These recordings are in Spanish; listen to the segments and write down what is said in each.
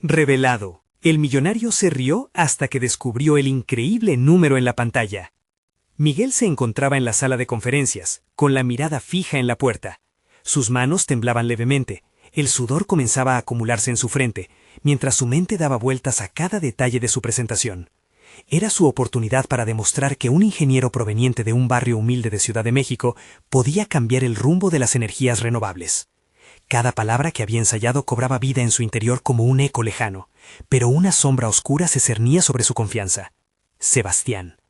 Revelado. El millonario se rió hasta que descubrió el increíble número en la pantalla. Miguel se encontraba en la sala de conferencias, con la mirada fija en la puerta. Sus manos temblaban levemente, el sudor comenzaba a acumularse en su frente, mientras su mente daba vueltas a cada detalle de su presentación. Era su oportunidad para demostrar que un ingeniero proveniente de un barrio humilde de Ciudad de México podía cambiar el rumbo de las energías renovables. Cada palabra que había ensayado cobraba vida en su interior como un eco lejano, pero una sombra oscura se cernía sobre su confianza. Sebastián.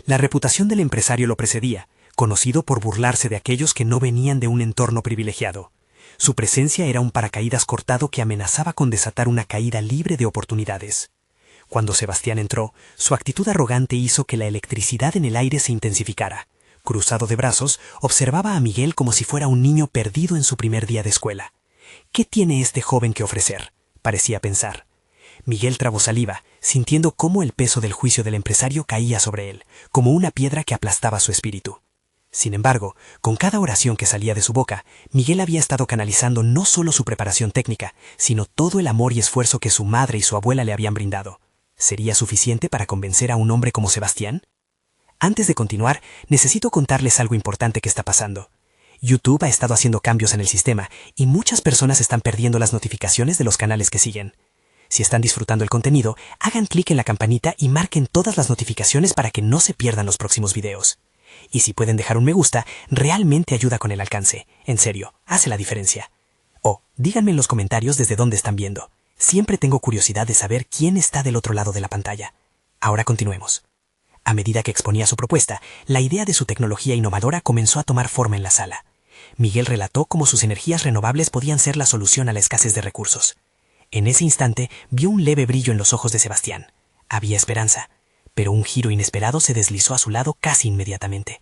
La reputación del empresario lo precedía, conocido por burlarse de aquellos que no venían de un entorno privilegiado. Su presencia era un paracaídas cortado que amenazaba con desatar una caída libre de oportunidades. Cuando Sebastián entró, su actitud arrogante hizo que la electricidad en el aire se intensificara. Cruzado de brazos, observaba a Miguel como si fuera un niño perdido en su primer día de escuela. ¿Qué tiene este joven que ofrecer?, parecía pensar. Miguel tragó saliva, sintiendo cómo el peso del juicio del empresario caía sobre él, como una piedra que aplastaba su espíritu. Sin embargo, con cada oración que salía de su boca, Miguel había estado canalizando no solo su preparación técnica, sino todo el amor y esfuerzo que su madre y su abuela le habían brindado. ¿Sería suficiente para convencer a un hombre como Sebastián? Antes de continuar, necesito contarles algo importante que está pasando. YouTube ha estado haciendo cambios en el sistema y muchas personas están perdiendo las notificaciones de los canales que siguen. Si están disfrutando el contenido, hagan clic en la campanita y marquen todas las notificaciones para que no se pierdan los próximos videos. Y si pueden dejar un me gusta, realmente ayuda con el alcance. En serio, hace la diferencia. O, díganme en los comentarios desde dónde están viendo. Siempre tengo curiosidad de saber quién está del otro lado de la pantalla. Ahora continuemos. A medida que exponía su propuesta, la idea de su tecnología innovadora comenzó a tomar forma en la sala. Miguel relató cómo sus energías renovables podían ser la solución a la escasez de recursos. En ese instante, vio un leve brillo en los ojos de Sebastián. Había esperanza, pero un giro inesperado se deslizó a su lado casi inmediatamente.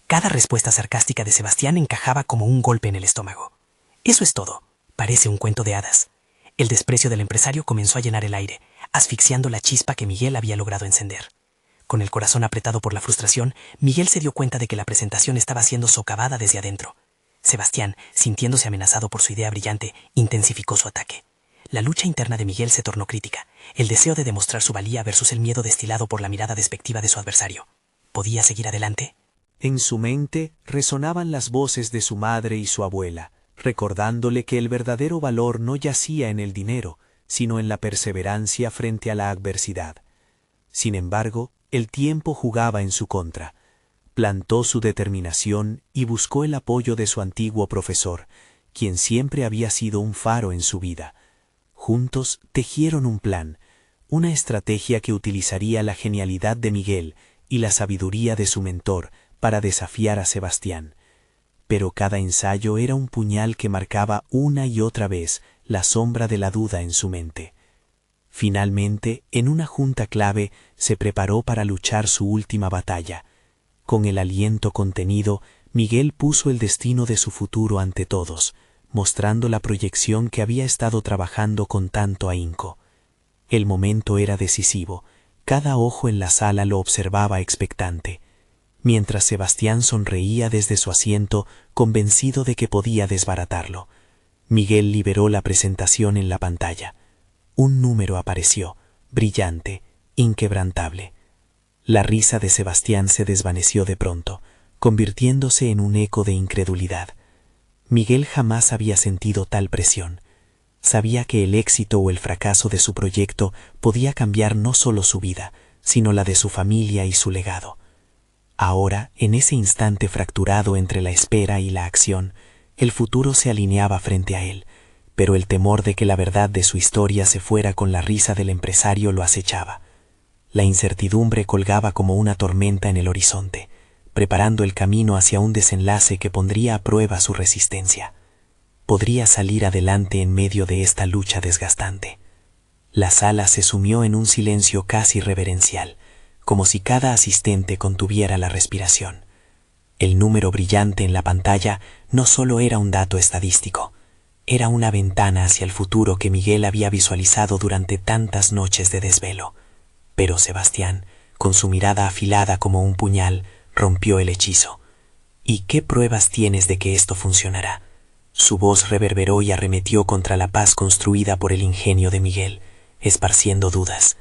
Cada respuesta sarcástica de Sebastián encajaba como un golpe en el estómago. Eso es todo. Parece un cuento de hadas. El desprecio del empresario comenzó a llenar el aire, asfixiando la chispa que Miguel había logrado encender. Con el corazón apretado por la frustración, Miguel se dio cuenta de que la presentación estaba siendo socavada desde adentro. Sebastián, sintiéndose amenazado por su idea brillante, intensificó su ataque. La lucha interna de Miguel se tornó crítica, el deseo de demostrar su valía versus el miedo destilado por la mirada despectiva de su adversario. ¿Podía seguir adelante? En su mente resonaban las voces de su madre y su abuela, recordándole que el verdadero valor no yacía en el dinero, sino en la perseverancia frente a la adversidad. Sin embargo, el tiempo jugaba en su contra. Plantó su determinación y buscó el apoyo de su antiguo profesor, quien siempre había sido un faro en su vida. Juntos tejieron un plan, una estrategia que utilizaría la genialidad de Miguel y la sabiduría de su mentor para desafiar a Sebastián. Pero cada ensayo era un puñal que marcaba una y otra vez la sombra de la duda en su mente. Finalmente, en una junta clave, se preparó para luchar su última batalla. Con el aliento contenido, Miguel puso el destino de su futuro ante todos, mostrando la proyección que había estado trabajando con tanto ahínco. El momento era decisivo, cada ojo en la sala lo observaba expectante, mientras Sebastián sonreía desde su asiento, convencido de que podía desbaratarlo. Miguel liberó la presentación en la pantalla. Un número apareció, brillante, inquebrantable. La risa de Sebastián se desvaneció de pronto, convirtiéndose en un eco de incredulidad. Miguel jamás había sentido tal presión. Sabía que el éxito o el fracaso de su proyecto podía cambiar no solo su vida, sino la de su familia y su legado. Ahora, en ese instante fracturado entre la espera y la acción, el futuro se alineaba frente a él, pero el temor de que la verdad de su historia se fuera con la risa del empresario lo acechaba. La incertidumbre colgaba como una tormenta en el horizonte, preparando el camino hacia un desenlace que pondría a prueba su resistencia. Podría salir adelante en medio de esta lucha desgastante. La sala se sumió en un silencio casi reverencial, como si cada asistente contuviera la respiración. El número brillante en la pantalla no solo era un dato estadístico, era una ventana hacia el futuro que Miguel había visualizado durante tantas noches de desvelo. Pero Sebastián, con su mirada afilada como un puñal, rompió el hechizo. ¿Y qué pruebas tienes de que esto funcionará? Su voz reverberó y arremetió contra la paz construida por el ingenio de Miguel. esparciendo dudas.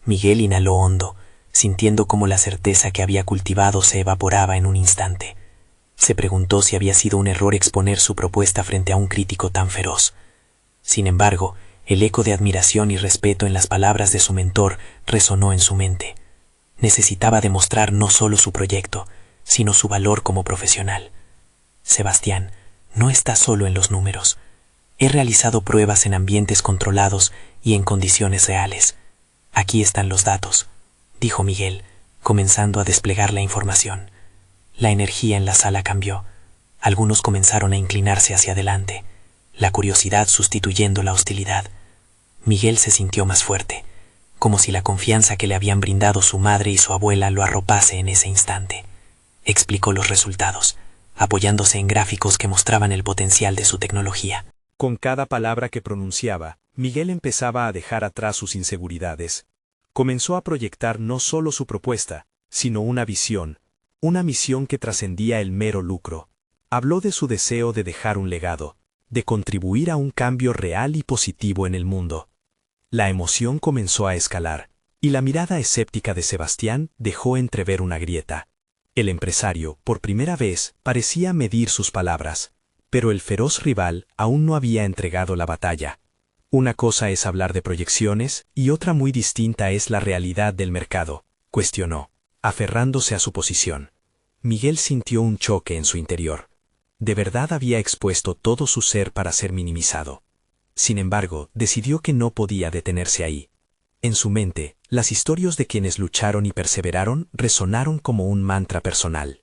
Miguel inhaló hondo, sintiendo cómo la certeza que había cultivado se evaporaba en un instante. Se preguntó si había sido un error exponer su propuesta frente a un crítico tan feroz. Sin embargo, el eco de admiración y respeto en las palabras de su mentor resonó en su mente. Necesitaba demostrar no solo su proyecto, sino su valor como profesional. Sebastián, no está solo en los números. He realizado pruebas en ambientes controlados y en condiciones reales. Aquí están los datos, dijo Miguel, comenzando a desplegar la información. La energía en la sala cambió. Algunos comenzaron a inclinarse hacia adelante, la curiosidad sustituyendo la hostilidad. Miguel se sintió más fuerte, como si la confianza que le habían brindado su madre y su abuela lo arropase en ese instante. Explicó los resultados, apoyándose en gráficos que mostraban el potencial de su tecnología. Con cada palabra que pronunciaba, Miguel empezaba a dejar atrás sus inseguridades. Comenzó a proyectar no solo su propuesta, sino una visión, una misión que trascendía el mero lucro. Habló de su deseo de dejar un legado, de contribuir a un cambio real y positivo en el mundo. La emoción comenzó a escalar, y la mirada escéptica de Sebastián dejó entrever una grieta. El empresario, por primera vez, parecía medir sus palabras, pero el feroz rival aún no había entregado la batalla. Una cosa es hablar de proyecciones y otra muy distinta es la realidad del mercado, cuestionó, aferrándose a su posición. Miguel sintió un choque en su interior. De verdad había expuesto todo su ser para ser minimizado. Sin embargo, decidió que no podía detenerse ahí. En su mente, las historias de quienes lucharon y perseveraron resonaron como un mantra personal.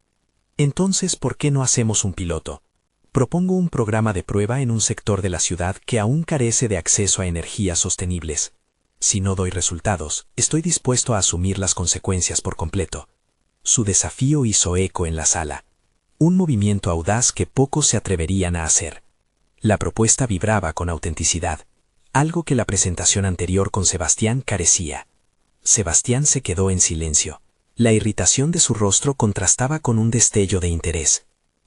Entonces, ¿por qué no hacemos un piloto? Propongo un programa de prueba en un sector de la ciudad que aún carece de acceso a energías sostenibles. Si no doy resultados, estoy dispuesto a asumir las consecuencias por completo. Su desafío hizo eco en la sala. Un movimiento audaz que pocos se atreverían a hacer. La propuesta vibraba con autenticidad, algo que la presentación anterior con Sebastián carecía. Sebastián se quedó en silencio. La irritación de su rostro contrastaba con un destello de interés.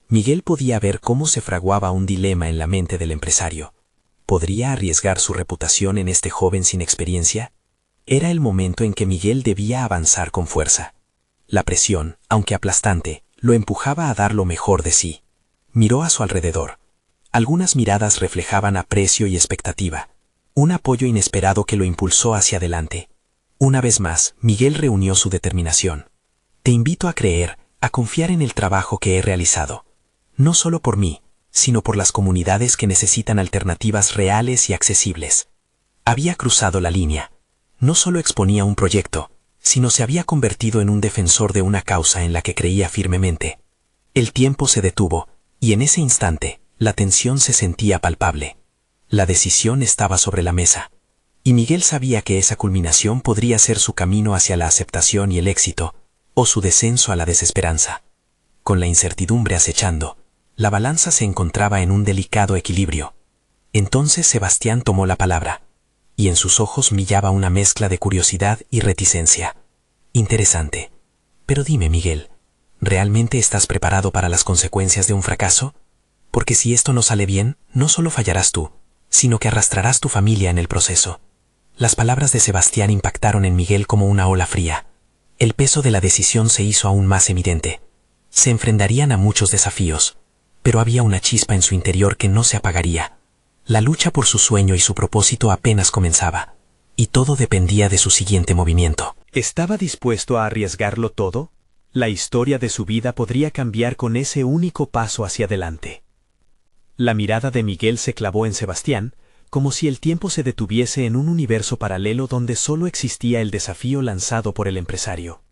Miguel podía ver cómo se fraguaba un dilema en la mente del empresario. ¿Podría arriesgar su reputación en este joven sin experiencia? Era el momento en que Miguel debía avanzar con fuerza. La presión, aunque aplastante, lo empujaba a dar lo mejor de sí. Miró a su alrededor. Algunas miradas reflejaban aprecio y expectativa. Un apoyo inesperado que lo impulsó hacia adelante. Una vez más, Miguel reunió su determinación. Te invito a creer, a confiar en el trabajo que he realizado. No solo por mí, sino por las comunidades que necesitan alternativas reales y accesibles. Había cruzado la línea. No solo exponía un proyecto, sino se había convertido en un defensor de una causa en la que creía firmemente. El tiempo se detuvo, y en ese instante, la tensión se sentía palpable. La decisión estaba sobre la mesa, y Miguel sabía que esa culminación podría ser su camino hacia la aceptación y el éxito, o su descenso a la desesperanza. Con la incertidumbre acechando, la balanza se encontraba en un delicado equilibrio. Entonces Sebastián tomó la palabra, y en sus ojos brillaba una mezcla de curiosidad y reticencia. Interesante. Pero dime, Miguel, ¿realmente estás preparado para las consecuencias de un fracaso? Porque si esto no sale bien, no solo fallarás tú, sino que arrastrarás tu familia en el proceso. Las palabras de Sebastián impactaron en Miguel como una ola fría. El peso de la decisión se hizo aún más evidente. Se enfrentarían a muchos desafíos, pero había una chispa en su interior que no se apagaría. La lucha por su sueño y su propósito apenas comenzaba, y todo dependía de su siguiente movimiento. ¿Estaba dispuesto a arriesgarlo todo? La historia de su vida podría cambiar con ese único paso hacia adelante. La mirada de Miguel se clavó en Sebastián, como si el tiempo se detuviese en un universo paralelo donde solo existía el desafío lanzado por el empresario.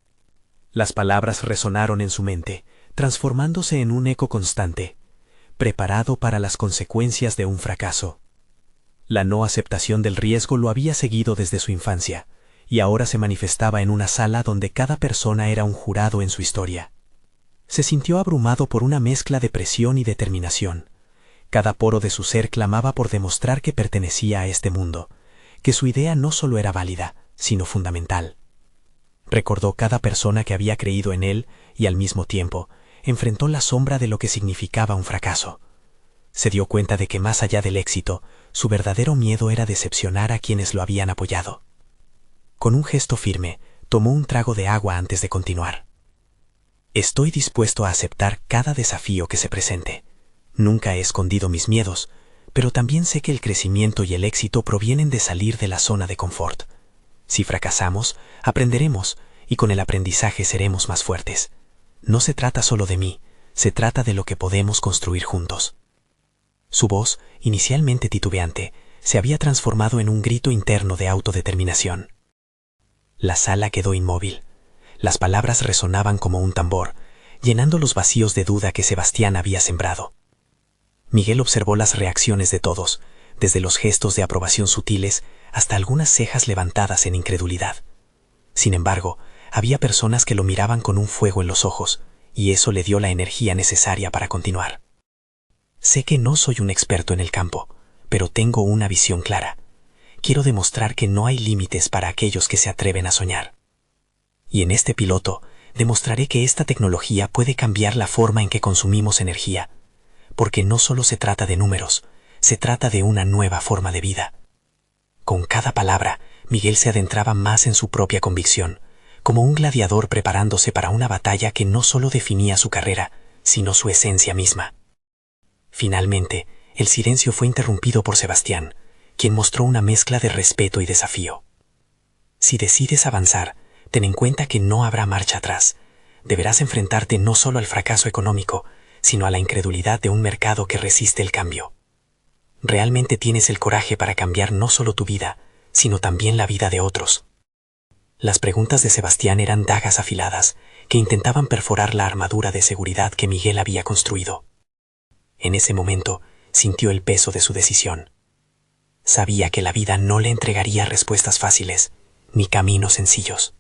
Las palabras resonaron en su mente, transformándose en un eco constante, preparado para las consecuencias de un fracaso. La no aceptación del riesgo lo había seguido desde su infancia, y ahora se manifestaba en una sala donde cada persona era un jurado en su historia. Se sintió abrumado por una mezcla de presión y determinación. Cada poro de su ser clamaba por demostrar que pertenecía a este mundo, que su idea no solo era válida, sino fundamental. Recordó cada persona que había creído en él y al mismo tiempo enfrentó la sombra de lo que significaba un fracaso. Se dio cuenta de que más allá del éxito, su verdadero miedo era decepcionar a quienes lo habían apoyado. Con un gesto firme, tomó un trago de agua antes de continuar. Estoy dispuesto a aceptar cada desafío que se presente. Nunca he escondido mis miedos, pero también sé que el crecimiento y el éxito provienen de salir de la zona de confort. Si fracasamos, aprenderemos, y con el aprendizaje seremos más fuertes. No se trata solo de mí, se trata de lo que podemos construir juntos. Su voz, inicialmente titubeante, se había transformado en un grito interno de autodeterminación. La sala quedó inmóvil. Las palabras resonaban como un tambor, llenando los vacíos de duda que Sebastián había sembrado. Miguel observó las reacciones de todos, desde los gestos de aprobación sutiles hasta algunas cejas levantadas en incredulidad. Sin embargo, había personas que lo miraban con un fuego en los ojos, y eso le dio la energía necesaria para continuar. Sé que no soy un experto en el campo, pero tengo una visión clara. Quiero demostrar que no hay límites para aquellos que se atreven a soñar. Y en este piloto, demostraré que esta tecnología puede cambiar la forma en que consumimos energía, porque no solo se trata de números, se trata de una nueva forma de vida. Con cada palabra, Miguel se adentraba más en su propia convicción, como un gladiador preparándose para una batalla que no solo definía su carrera, sino su esencia misma. Finalmente, el silencio fue interrumpido por Sebastián, quien mostró una mezcla de respeto y desafío. Si decides avanzar, ten en cuenta que no habrá marcha atrás. Deberás enfrentarte no solo al fracaso económico, sino a la incredulidad de un mercado que resiste el cambio. Realmente tienes el coraje para cambiar no solo tu vida, sino también la vida de otros. Las preguntas de Sebastián eran dagas afiladas que intentaban perforar la armadura de seguridad que Miguel había construido. En ese momento, sintió el peso de su decisión. Sabía que la vida no le entregaría respuestas fáciles, ni caminos sencillos.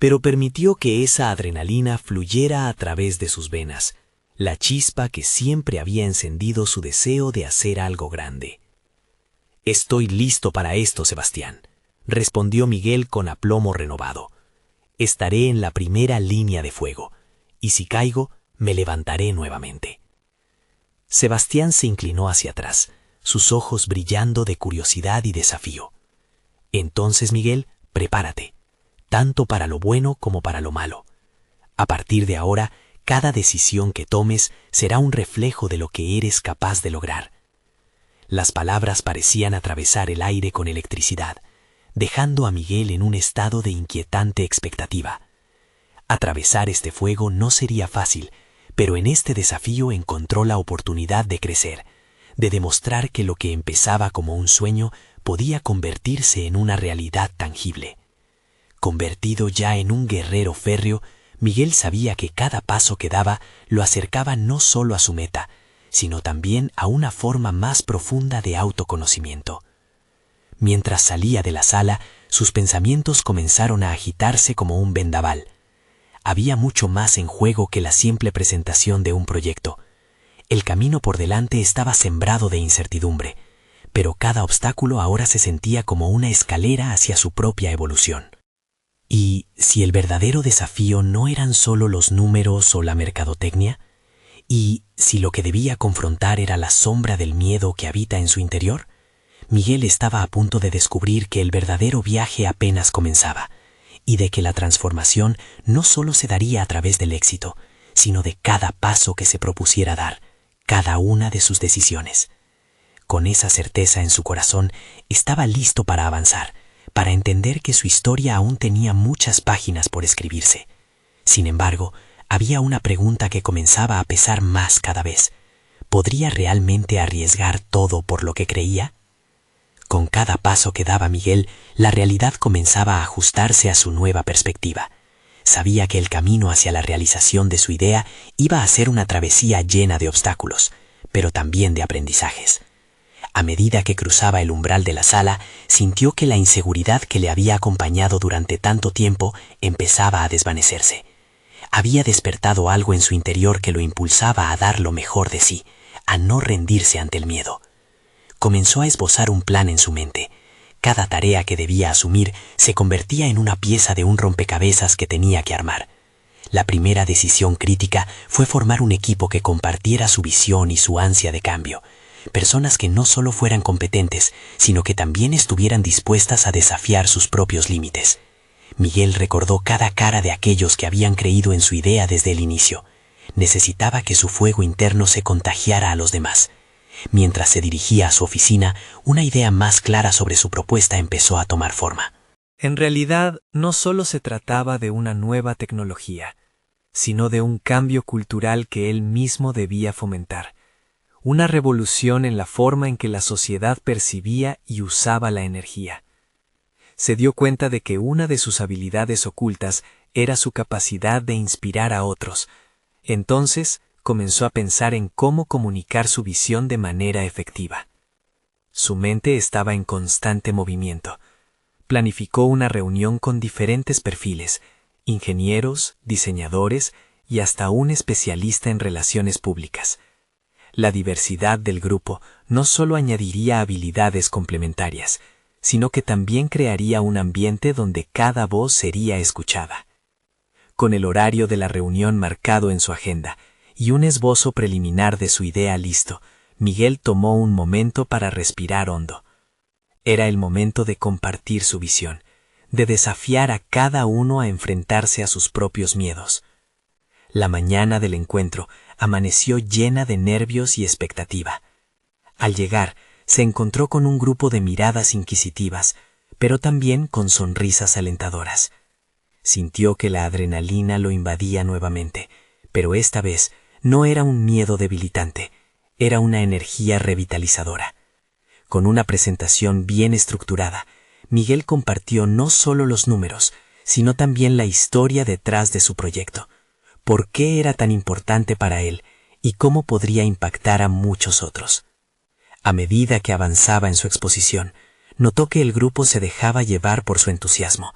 Pero permitió que esa adrenalina fluyera a través de sus venas, la chispa que siempre había encendido su deseo de hacer algo grande. «Estoy listo para esto, Sebastián», respondió Miguel con aplomo renovado. «Estaré en la primera línea de fuego, y si caigo, me levantaré nuevamente». Sebastián se inclinó hacia atrás, sus ojos brillando de curiosidad y desafío. «Entonces, Miguel, prepárate, tanto para lo bueno como para lo malo. A partir de ahora, cada decisión que tomes será un reflejo de lo que eres capaz de lograr». Las palabras parecían atravesar el aire con electricidad, dejando a Miguel en un estado de inquietante expectativa. Atravesar este fuego no sería fácil, pero en este desafío encontró la oportunidad de crecer, de demostrar que lo que empezaba como un sueño podía convertirse en una realidad tangible. Convertido ya en un guerrero férreo, Miguel sabía que cada paso que daba lo acercaba no solo a su meta, sino también a una forma más profunda de autoconocimiento. Mientras salía de la sala, sus pensamientos comenzaron a agitarse como un vendaval. Había mucho más en juego que la simple presentación de un proyecto. El camino por delante estaba sembrado de incertidumbre, pero cada obstáculo ahora se sentía como una escalera hacia su propia evolución. ¿Y si el verdadero desafío no eran solo los números o la mercadotecnia? ¿Y si lo que debía confrontar era la sombra del miedo que habita en su interior? Miguel estaba a punto de descubrir que el verdadero viaje apenas comenzaba, y de que la transformación no solo se daría a través del éxito, sino de cada paso que se propusiera dar, cada una de sus decisiones. Con esa certeza en su corazón, estaba listo para avanzar, para entender que su historia aún tenía muchas páginas por escribirse. Sin embargo, había una pregunta que comenzaba a pesar más cada vez. ¿Podría realmente arriesgar todo por lo que creía? Con cada paso que daba Miguel, la realidad comenzaba a ajustarse a su nueva perspectiva. Sabía que el camino hacia la realización de su idea iba a ser una travesía llena de obstáculos, pero también de aprendizajes. A medida que cruzaba el umbral de la sala, sintió que la inseguridad que le había acompañado durante tanto tiempo empezaba a desvanecerse. Había despertado algo en su interior que lo impulsaba a dar lo mejor de sí, a no rendirse ante el miedo. Comenzó a esbozar un plan en su mente. Cada tarea que debía asumir se convertía en una pieza de un rompecabezas que tenía que armar. La primera decisión crítica fue formar un equipo que compartiera su visión y su ansia de cambio. Personas que no solo fueran competentes, sino que también estuvieran dispuestas a desafiar sus propios límites. Miguel recordó cada cara de aquellos que habían creído en su idea desde el inicio. Necesitaba que su fuego interno se contagiara a los demás. Mientras se dirigía a su oficina, una idea más clara sobre su propuesta empezó a tomar forma. En realidad, no solo se trataba de una nueva tecnología, sino de un cambio cultural que él mismo debía fomentar. Una revolución en la forma en que la sociedad percibía y usaba la energía. Se dio cuenta de que una de sus habilidades ocultas era su capacidad de inspirar a otros. Entonces, comenzó a pensar en cómo comunicar su visión de manera efectiva. Su mente estaba en constante movimiento. Planificó una reunión con diferentes perfiles, ingenieros, diseñadores y hasta un especialista en relaciones públicas. La diversidad del grupo no solo añadiría habilidades complementarias, sino que también crearía un ambiente donde cada voz sería escuchada. Con el horario de la reunión marcado en su agenda y un esbozo preliminar de su idea listo, Miguel tomó un momento para respirar hondo. Era el momento de compartir su visión, de desafiar a cada uno a enfrentarse a sus propios miedos. La mañana del encuentro amaneció llena de nervios y expectativa. Al llegar, se encontró con un grupo de miradas inquisitivas, pero también con sonrisas alentadoras. Sintió que la adrenalina lo invadía nuevamente, pero esta vez no era un miedo debilitante, era una energía revitalizadora. Con una presentación bien estructurada, Miguel compartió no solo los números, sino también la historia detrás de su proyecto, por qué era tan importante para él y cómo podría impactar a muchos otros. A medida que avanzaba en su exposición, notó que el grupo se dejaba llevar por su entusiasmo.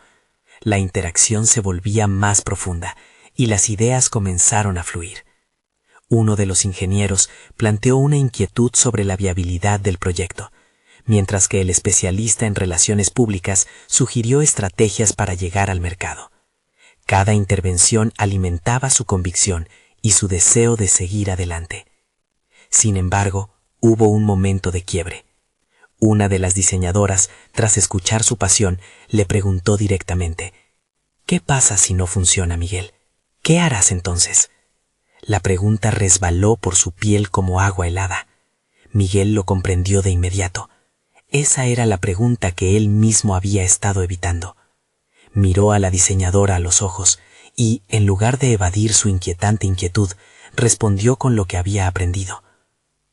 La interacción se volvía más profunda y las ideas comenzaron a fluir. Uno de los ingenieros planteó una inquietud sobre la viabilidad del proyecto, mientras que el especialista en relaciones públicas sugirió estrategias para llegar al mercado. Cada intervención alimentaba su convicción y su deseo de seguir adelante. Sin embargo, hubo un momento de quiebre. Una de las diseñadoras, tras escuchar su pasión, le preguntó directamente: ¿qué pasa si no funciona, Miguel? ¿Qué harás entonces? La pregunta resbaló por su piel como agua helada. Miguel lo comprendió de inmediato. Esa era la pregunta que él mismo había estado evitando. Miró a la diseñadora a los ojos y, en lugar de evadir su inquietante inquietud, respondió con lo que había aprendido.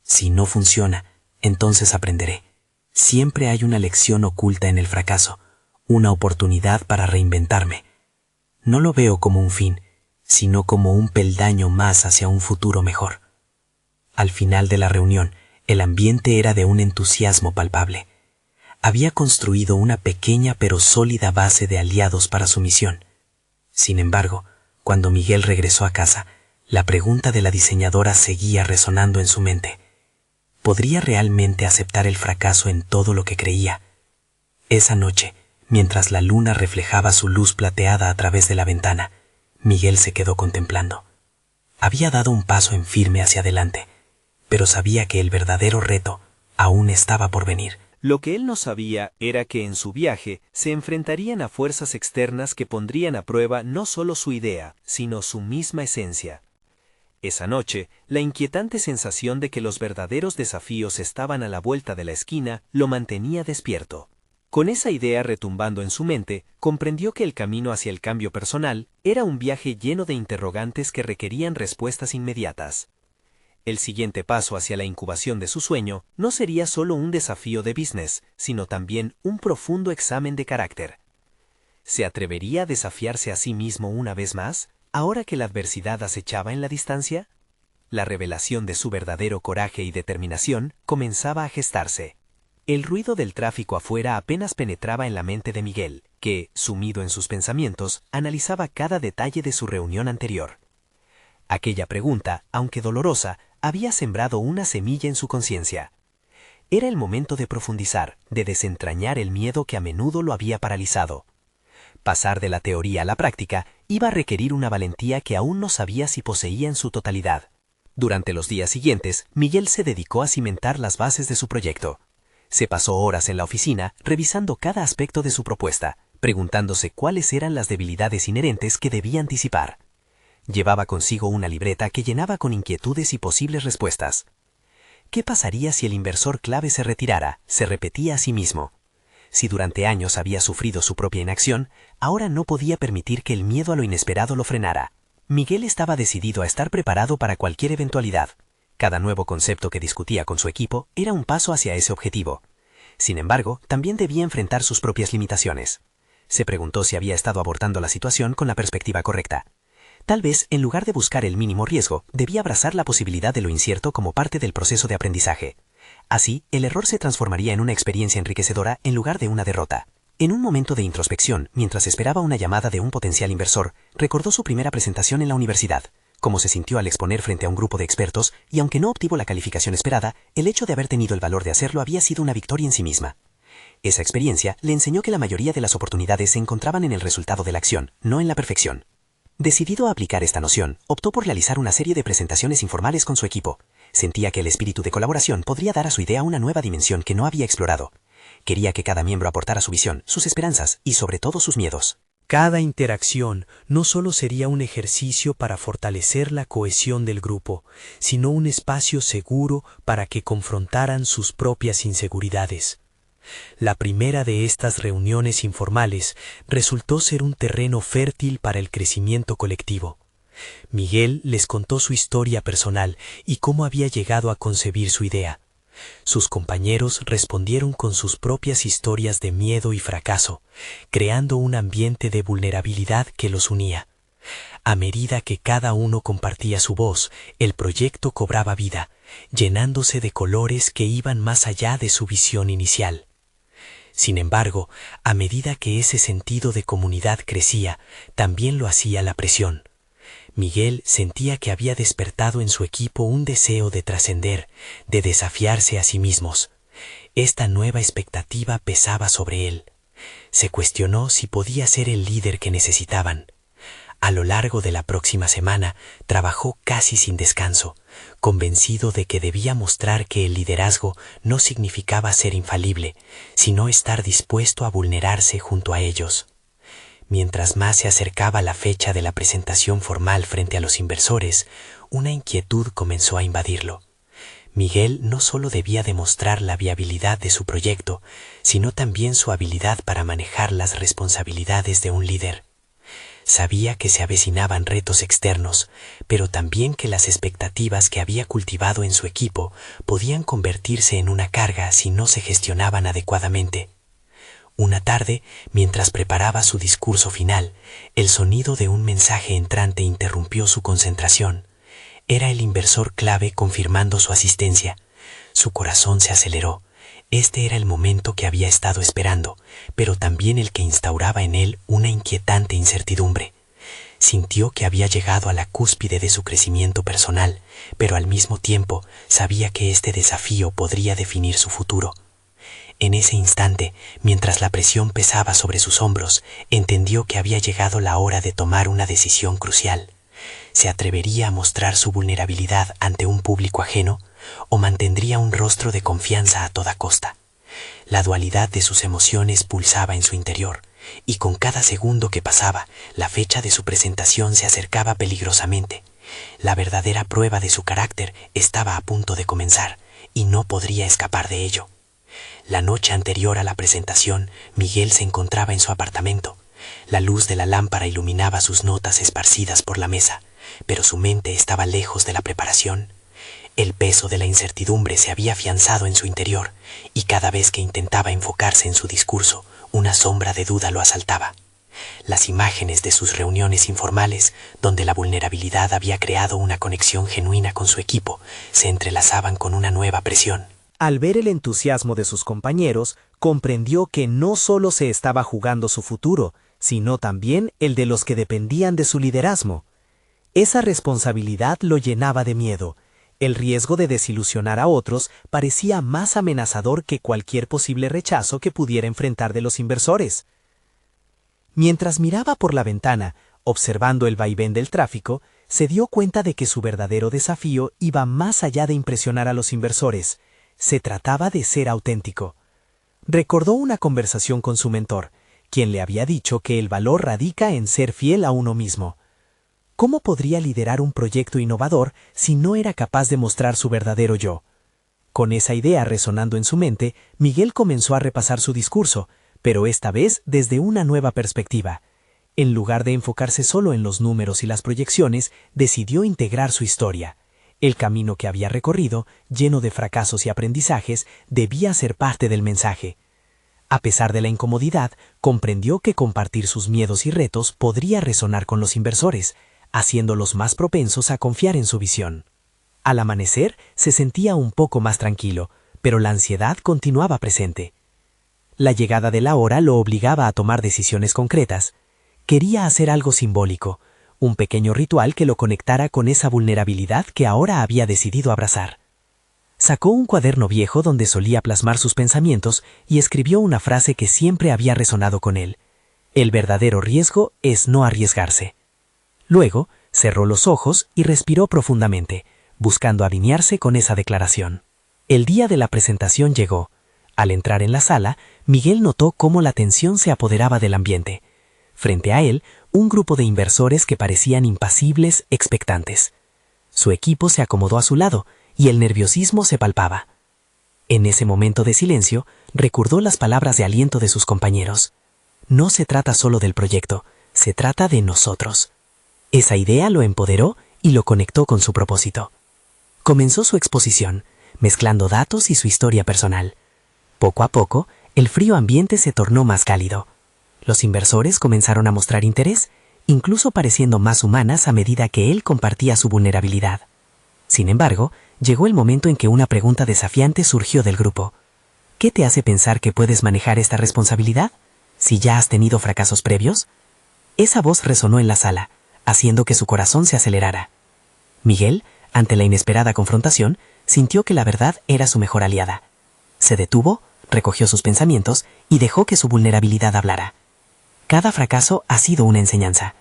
Si no funciona, entonces aprenderé. Siempre hay una lección oculta en el fracaso, una oportunidad para reinventarme. No lo veo como un fin, sino como un peldaño más hacia un futuro mejor. Al final de la reunión, el ambiente era de un entusiasmo palpable. Había construido una pequeña pero sólida base de aliados para su misión. Sin embargo, cuando Miguel regresó a casa, la pregunta de la diseñadora seguía resonando en su mente. ¿Podría realmente aceptar el fracaso en todo lo que creía? Esa noche, mientras la luna reflejaba su luz plateada a través de la ventana, Miguel se quedó contemplando. Había dado un paso en firme hacia adelante, pero sabía que el verdadero reto aún estaba por venir. Lo que él no sabía era que en su viaje se enfrentarían a fuerzas externas que pondrían a prueba no solo su idea, sino su misma esencia. Esa noche, la inquietante sensación de que los verdaderos desafíos estaban a la vuelta de la esquina lo mantenía despierto. Con esa idea retumbando en su mente, comprendió que el camino hacia el cambio personal era un viaje lleno de interrogantes que requerían respuestas inmediatas. El siguiente paso hacia la incubación de su sueño no sería solo un desafío de business, sino también un profundo examen de carácter. ¿Se atrevería a desafiarse a sí mismo una vez más, ahora que la adversidad acechaba en la distancia? La revelación de su verdadero coraje y determinación comenzaba a gestarse. El ruido del tráfico afuera apenas penetraba en la mente de Miguel, que, sumido en sus pensamientos, analizaba cada detalle de su reunión anterior. Aquella pregunta, aunque dolorosa, había sembrado una semilla en su conciencia. Era el momento de profundizar, de desentrañar el miedo que a menudo lo había paralizado. Pasar de la teoría a la práctica iba a requerir una valentía que aún no sabía si poseía en su totalidad. Durante los días siguientes, Miguel se dedicó a cimentar las bases de su proyecto. Se pasó horas en la oficina revisando cada aspecto de su propuesta, preguntándose cuáles eran las debilidades inherentes que debía anticipar. Llevaba consigo una libreta que llenaba con inquietudes y posibles respuestas. ¿Qué pasaría si el inversor clave se retirara? Se repetía a sí mismo. Si durante años había sufrido su propia inacción, ahora no podía permitir que el miedo a lo inesperado lo frenara. Miguel estaba decidido a estar preparado para cualquier eventualidad. Cada nuevo concepto que discutía con su equipo era un paso hacia ese objetivo. Sin embargo, también debía enfrentar sus propias limitaciones. Se preguntó si había estado abordando la situación con la perspectiva correcta. Tal vez, en lugar de buscar el mínimo riesgo, debía abrazar la posibilidad de lo incierto como parte del proceso de aprendizaje. Así, el error se transformaría en una experiencia enriquecedora en lugar de una derrota. En un momento de introspección, mientras esperaba una llamada de un potencial inversor, recordó su primera presentación en la universidad, cómo se sintió al exponer frente a un grupo de expertos, y aunque no obtuvo la calificación esperada, el hecho de haber tenido el valor de hacerlo había sido una victoria en sí misma. Esa experiencia le enseñó que la mayoría de las oportunidades se encontraban en el resultado de la acción, no en la perfección. Decidido a aplicar esta noción, optó por realizar una serie de presentaciones informales con su equipo. Sentía que el espíritu de colaboración podría dar a su idea una nueva dimensión que no había explorado. Quería que cada miembro aportara su visión, sus esperanzas y sobre todo sus miedos. Cada interacción no solo sería un ejercicio para fortalecer la cohesión del grupo, sino un espacio seguro para que confrontaran sus propias inseguridades. La primera de estas reuniones informales resultó ser un terreno fértil para el crecimiento colectivo. Miguel les contó su historia personal y cómo había llegado a concebir su idea. Sus compañeros respondieron con sus propias historias de miedo y fracaso, creando un ambiente de vulnerabilidad que los unía. A medida que cada uno compartía su voz, el proyecto cobraba vida, llenándose de colores que iban más allá de su visión inicial. Sin embargo, a medida que ese sentido de comunidad crecía, también lo hacía la presión. Miguel sentía que había despertado en su equipo un deseo de trascender, de desafiarse a sí mismos. Esta nueva expectativa pesaba sobre él. Se cuestionó si podía ser el líder que necesitaban. A lo largo de la próxima semana, trabajó casi sin descanso, convencido de que debía mostrar que el liderazgo no significaba ser infalible, sino estar dispuesto a vulnerarse junto a ellos. Mientras más se acercaba la fecha de la presentación formal frente a los inversores, una inquietud comenzó a invadirlo. Miguel no solo debía demostrar la viabilidad de su proyecto, sino también su habilidad para manejar las responsabilidades de un líder. Sabía que se avecinaban retos externos, pero también que las expectativas que había cultivado en su equipo podían convertirse en una carga si no se gestionaban adecuadamente. Una tarde, mientras preparaba su discurso final, el sonido de un mensaje entrante interrumpió su concentración. Era el inversor clave confirmando su asistencia. Su corazón se aceleró. Este era el momento que había estado esperando, pero también el que instauraba en él una inquietante incertidumbre. Sintió que había llegado a la cúspide de su crecimiento personal, pero al mismo tiempo sabía que este desafío podría definir su futuro. En ese instante, mientras la presión pesaba sobre sus hombros, entendió que había llegado la hora de tomar una decisión crucial. ¿Se atrevería a mostrar su vulnerabilidad ante un público ajeno o mantendría un rostro de confianza a toda costa? La dualidad de sus emociones pulsaba en su interior, y con cada segundo que pasaba, la fecha de su presentación se acercaba peligrosamente. La verdadera prueba de su carácter estaba a punto de comenzar, y no podría escapar de ello. La noche anterior a la presentación, Miguel se encontraba en su apartamento. La luz de la lámpara iluminaba sus notas esparcidas por la mesa, pero su mente estaba lejos de la preparación. El peso de la incertidumbre se había afianzado en su interior, y cada vez que intentaba enfocarse en su discurso, una sombra de duda lo asaltaba. Las imágenes de sus reuniones informales, donde la vulnerabilidad había creado una conexión genuina con su equipo, se entrelazaban con una nueva presión. Al ver el entusiasmo de sus compañeros, comprendió que no solo se estaba jugando su futuro, sino también el de los que dependían de su liderazgo. Esa responsabilidad lo llenaba de miedo. El riesgo de desilusionar a otros parecía más amenazador que cualquier posible rechazo que pudiera enfrentar de los inversores. Mientras miraba por la ventana, observando el vaivén del tráfico, se dio cuenta de que su verdadero desafío iba más allá de impresionar a los inversores. Se trataba de ser auténtico. Recordó una conversación con su mentor, quien le había dicho que el valor radica en ser fiel a uno mismo. ¿Cómo podría liderar un proyecto innovador si no era capaz de mostrar su verdadero yo? Con esa idea resonando en su mente, Miguel comenzó a repasar su discurso, pero esta vez desde una nueva perspectiva. En lugar de enfocarse solo en los números y las proyecciones, decidió integrar su historia. El camino que había recorrido, lleno de fracasos y aprendizajes, debía ser parte del mensaje. A pesar de la incomodidad, comprendió que compartir sus miedos y retos podría resonar con los inversores, haciéndolos más propensos a confiar en su visión. Al amanecer, se sentía un poco más tranquilo, pero la ansiedad continuaba presente. La llegada de la hora lo obligaba a tomar decisiones concretas. Quería hacer algo simbólico, un pequeño ritual que lo conectara con esa vulnerabilidad que ahora había decidido abrazar. Sacó un cuaderno viejo donde solía plasmar sus pensamientos y escribió una frase que siempre había resonado con él. El verdadero riesgo es no arriesgarse. Luego, cerró los ojos y respiró profundamente, buscando alinearse con esa declaración. El día de la presentación llegó. Al entrar en la sala, Miguel notó cómo la tensión se apoderaba del ambiente. Frente a él, un grupo de inversores que parecían impasibles, expectantes. Su equipo se acomodó a su lado, y el nerviosismo se palpaba. En ese momento de silencio, recordó las palabras de aliento de sus compañeros. No se trata solo del proyecto, se trata de nosotros. Esa idea lo empoderó y lo conectó con su propósito. Comenzó su exposición, mezclando datos y su historia personal. Poco a poco, el frío ambiente se tornó más cálido. Los inversores comenzaron a mostrar interés, incluso pareciendo más humanas a medida que él compartía su vulnerabilidad. Sin embargo, llegó el momento en que una pregunta desafiante surgió del grupo. ¿Qué te hace pensar que puedes manejar esta responsabilidad? ¿Si ya has tenido fracasos previos? Esa voz resonó en la sala, haciendo que su corazón se acelerara. Miguel, ante la inesperada confrontación, sintió que la verdad era su mejor aliada. Se detuvo, recogió sus pensamientos y dejó que su vulnerabilidad hablara. Cada fracaso ha sido una enseñanza.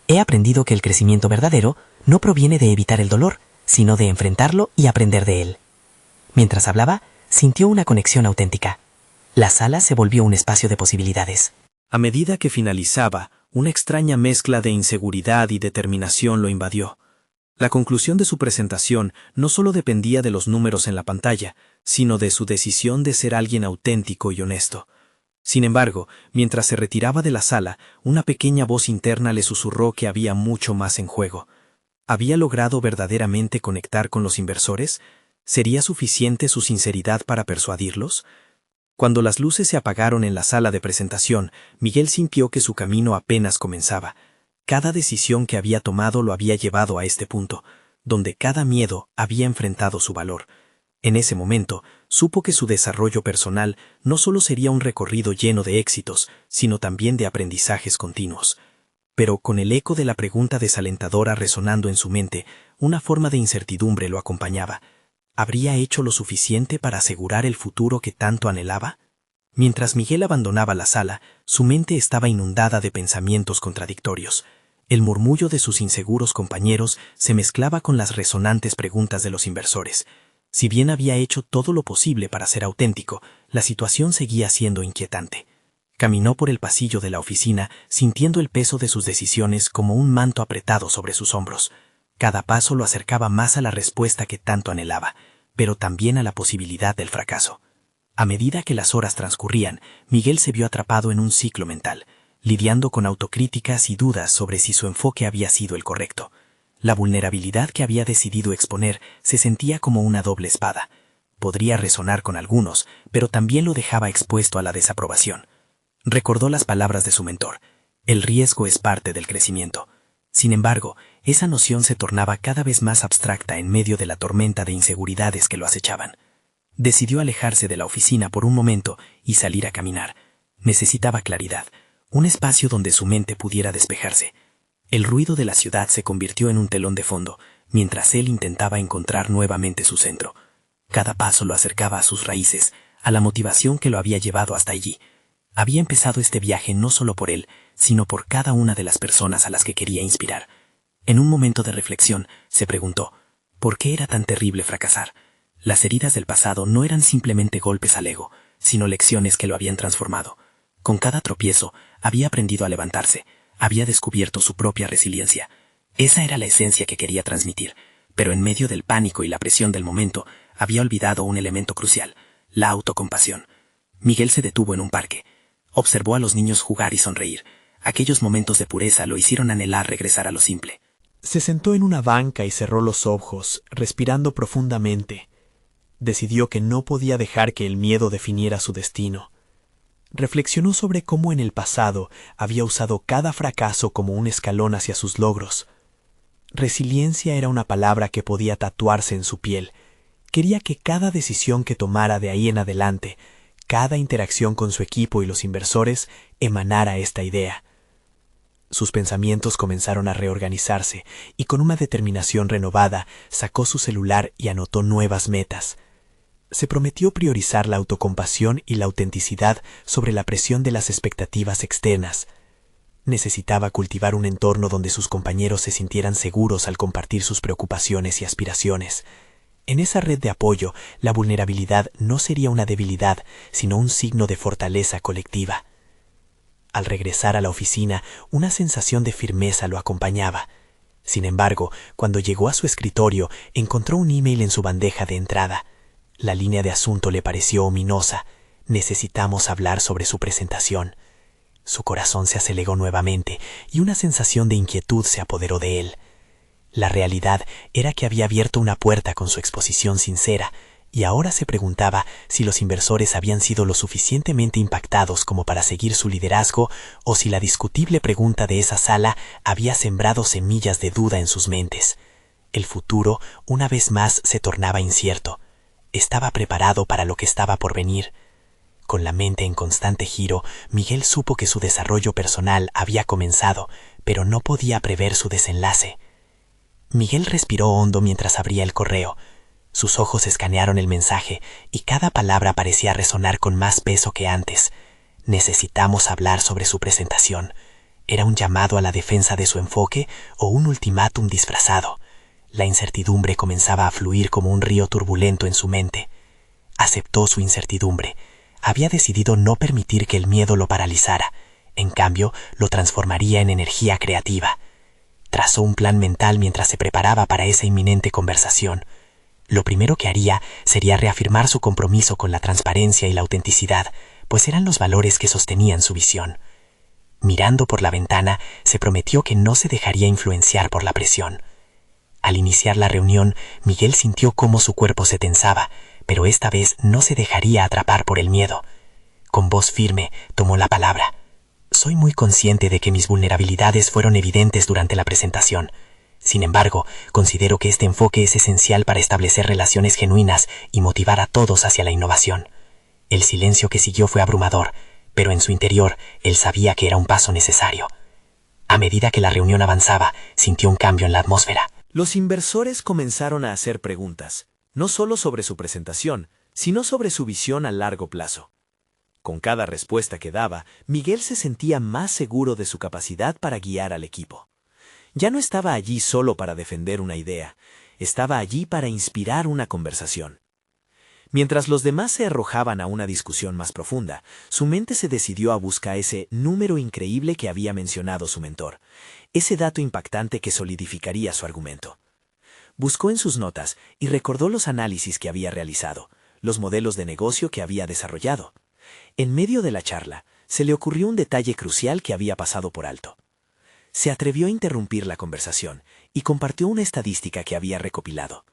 He aprendido que el crecimiento verdadero no proviene de evitar el dolor, sino de enfrentarlo y aprender de él. Mientras hablaba, sintió una conexión auténtica. La sala se volvió un espacio de posibilidades. A medida que finalizaba, una extraña mezcla de inseguridad y determinación lo invadió. La conclusión de su presentación no solo dependía de los números en la pantalla, sino de su decisión de ser alguien auténtico y honesto. Sin embargo, mientras se retiraba de la sala, una pequeña voz interna le susurró que había mucho más en juego. ¿Había logrado verdaderamente conectar con los inversores? ¿Sería suficiente su sinceridad para persuadirlos? Cuando las luces se apagaron en la sala de presentación, Miguel sintió que su camino apenas comenzaba. Cada decisión que había tomado lo había llevado a este punto, donde cada miedo había enfrentado su valor. En ese momento, supo que su desarrollo personal no solo sería un recorrido lleno de éxitos, sino también de aprendizajes continuos. Pero con el eco de la pregunta desalentadora resonando en su mente, una forma de incertidumbre lo acompañaba. ¿Habría hecho lo suficiente para asegurar el futuro que tanto anhelaba? Mientras Miguel abandonaba la sala, su mente estaba inundada de pensamientos contradictorios. El murmullo de sus inseguros compañeros se mezclaba con las resonantes preguntas de los inversores. Si bien había hecho todo lo posible para ser auténtico, la situación seguía siendo inquietante. Caminó por el pasillo de la oficina, sintiendo el peso de sus decisiones como un manto apretado sobre sus hombros. Cada paso lo acercaba más a la respuesta que tanto anhelaba, pero también a la posibilidad del fracaso. A medida que las horas transcurrían, Miguel se vio atrapado en un ciclo mental, lidiando con autocríticas y dudas sobre si su enfoque había sido el correcto. La vulnerabilidad que había decidido exponer se sentía como una doble espada. Podría resonar con algunos, pero también lo dejaba expuesto a la desaprobación. Recordó las palabras de su mentor: el riesgo es parte del crecimiento. Sin embargo, esa noción se tornaba cada vez más abstracta en medio de la tormenta de inseguridades que lo acechaban. Decidió alejarse de la oficina por un momento y salir a caminar. Necesitaba claridad, un espacio donde su mente pudiera despejarse. El ruido de la ciudad se convirtió en un telón de fondo, mientras él intentaba encontrar nuevamente su centro. Cada paso lo acercaba a sus raíces, a la motivación que lo había llevado hasta allí. Había empezado este viaje no solo por él, sino por cada una de las personas a las que quería inspirar. En un momento de reflexión, se preguntó, ¿por qué era tan terrible fracasar? Las heridas del pasado no eran simplemente golpes al ego, sino lecciones que lo habían transformado. Con cada tropiezo, había aprendido a levantarse, había descubierto su propia resiliencia. Esa era la esencia que quería transmitir, pero en medio del pánico y la presión del momento, había olvidado un elemento crucial, la autocompasión. Miguel se detuvo en un parque. Observó a los niños jugar y sonreír. Aquellos momentos de pureza lo hicieron anhelar regresar a lo simple. Se sentó en una banca y cerró los ojos, respirando profundamente. Decidió que no podía dejar que el miedo definiera su destino. Reflexionó sobre cómo en el pasado había usado cada fracaso como un escalón hacia sus logros. Resiliencia era una palabra que podía tatuarse en su piel. Quería que cada decisión que tomara de ahí en adelante, cada interacción con su equipo y los inversores, emanara esta idea. Sus pensamientos comenzaron a reorganizarse y con una determinación renovada sacó su celular y anotó nuevas metas. Se prometió priorizar la autocompasión y la autenticidad sobre la presión de las expectativas externas. Necesitaba cultivar un entorno donde sus compañeros se sintieran seguros al compartir sus preocupaciones y aspiraciones. En esa red de apoyo, la vulnerabilidad no sería una debilidad, sino un signo de fortaleza colectiva. Al regresar a la oficina, una sensación de firmeza lo acompañaba. Sin embargo, cuando llegó a su escritorio, encontró un email en su bandeja de entrada. La línea de asunto le pareció ominosa. Necesitamos hablar sobre su presentación. Su corazón se aceleró nuevamente y una sensación de inquietud se apoderó de él. La realidad era que había abierto una puerta con su exposición sincera, y ahora se preguntaba si los inversores habían sido lo suficientemente impactados como para seguir su liderazgo o si la discutible pregunta de esa sala había sembrado semillas de duda en sus mentes. El futuro, una vez más, se tornaba incierto. Estaba preparado para lo que estaba por venir. Con la mente en constante giro, Miguel supo que su desarrollo personal había comenzado, pero no podía prever su desenlace. Miguel respiró hondo mientras abría el correo. Sus ojos escanearon el mensaje y cada palabra parecía resonar con más peso que antes. Necesitamos hablar sobre su presentación. ¿Era un llamado a la defensa de su enfoque o un ultimátum disfrazado? La incertidumbre comenzaba a fluir como un río turbulento en su mente. Aceptó su incertidumbre. Había decidido no permitir que el miedo lo paralizara. En cambio, lo transformaría en energía creativa. Trazó un plan mental mientras se preparaba para esa inminente conversación. Lo primero que haría sería reafirmar su compromiso con la transparencia y la autenticidad, pues eran los valores que sostenían su visión. Mirando por la ventana, se prometió que no se dejaría influenciar por la presión. Al iniciar la reunión, Miguel sintió cómo su cuerpo se tensaba, pero esta vez no se dejaría atrapar por el miedo. Con voz firme, tomó la palabra. Soy muy consciente de que mis vulnerabilidades fueron evidentes durante la presentación. Sin embargo, considero que este enfoque es esencial para establecer relaciones genuinas y motivar a todos hacia la innovación. El silencio que siguió fue abrumador, pero en su interior él sabía que era un paso necesario. A medida que la reunión avanzaba, sintió un cambio en la atmósfera. Los inversores comenzaron a hacer preguntas, no solo sobre su presentación, sino sobre su visión a largo plazo. Con cada respuesta que daba, Miguel se sentía más seguro de su capacidad para guiar al equipo. Ya no estaba allí solo para defender una idea, estaba allí para inspirar una conversación. Mientras los demás se arrojaban a una discusión más profunda, su mente se decidió a buscar ese número increíble que había mencionado su mentor, ese dato impactante que solidificaría su argumento. Buscó en sus notas y recordó los análisis que había realizado, los modelos de negocio que había desarrollado. En medio de la charla, se le ocurrió un detalle crucial que había pasado por alto. Se atrevió a interrumpir la conversación y compartió una estadística que había recopilado.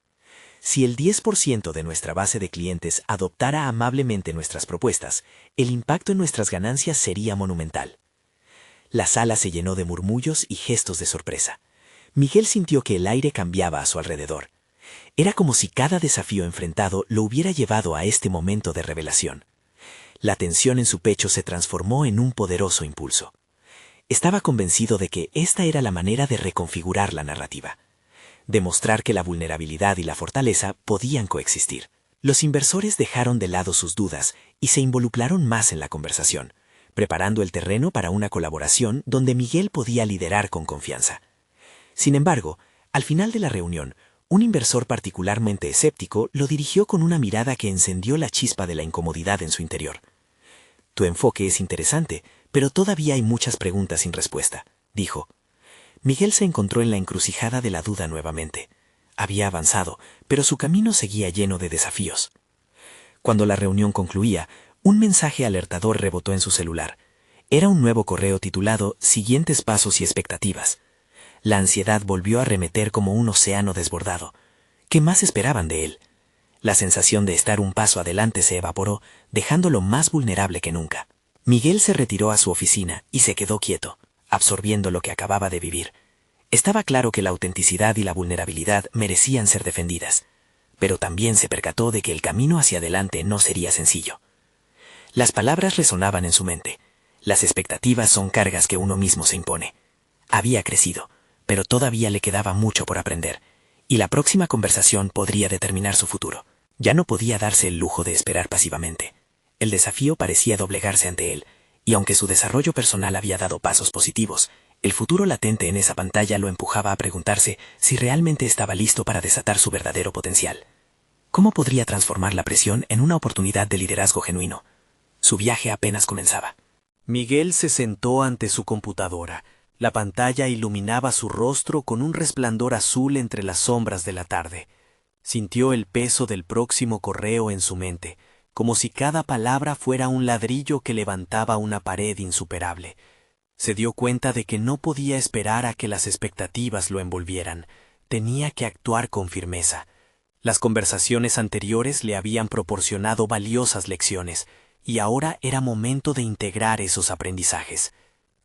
Si el 10% de nuestra base de clientes adoptara amablemente nuestras propuestas, el impacto en nuestras ganancias sería monumental. La sala se llenó de murmullos y gestos de sorpresa. Miguel sintió que el aire cambiaba a su alrededor. Era como si cada desafío enfrentado lo hubiera llevado a este momento de revelación. La tensión en su pecho se transformó en un poderoso impulso. Estaba convencido de que esta era la manera de reconfigurar la narrativa. Demostrar que la vulnerabilidad y la fortaleza podían coexistir. Los inversores dejaron de lado sus dudas y se involucraron más en la conversación, preparando el terreno para una colaboración donde Miguel podía liderar con confianza. Sin embargo, al final de la reunión, un inversor particularmente escéptico lo dirigió con una mirada que encendió la chispa de la incomodidad en su interior. «Tu enfoque es interesante, pero todavía hay muchas preguntas sin respuesta», dijo. Miguel se encontró en la encrucijada de la duda nuevamente. Había avanzado, pero su camino seguía lleno de desafíos. Cuando la reunión concluía, un mensaje alertador rebotó en su celular. Era un nuevo correo titulado «Siguientes pasos y expectativas». La ansiedad volvió a arremeter como un océano desbordado. ¿Qué más esperaban de él? La sensación de estar un paso adelante se evaporó, dejándolo más vulnerable que nunca. Miguel se retiró a su oficina y se quedó quieto, absorbiendo lo que acababa de vivir. Estaba claro que la autenticidad y la vulnerabilidad merecían ser defendidas, pero también se percató de que el camino hacia adelante no sería sencillo. Las palabras resonaban en su mente. Las expectativas son cargas que uno mismo se impone. Había crecido, pero todavía le quedaba mucho por aprender, y la próxima conversación podría determinar su futuro. Ya no podía darse el lujo de esperar pasivamente. El desafío parecía doblegarse ante él, y aunque su desarrollo personal había dado pasos positivos, el futuro latente en esa pantalla lo empujaba a preguntarse si realmente estaba listo para desatar su verdadero potencial. ¿Cómo podría transformar la presión en una oportunidad de liderazgo genuino? Su viaje apenas comenzaba. Miguel se sentó ante su computadora. La pantalla iluminaba su rostro con un resplandor azul entre las sombras de la tarde. Sintió el peso del próximo correo en su mente, como si cada palabra fuera un ladrillo que levantaba una pared insuperable. Se dio cuenta de que no podía esperar a que las expectativas lo envolvieran. Tenía que actuar con firmeza. Las conversaciones anteriores le habían proporcionado valiosas lecciones, y ahora era momento de integrar esos aprendizajes.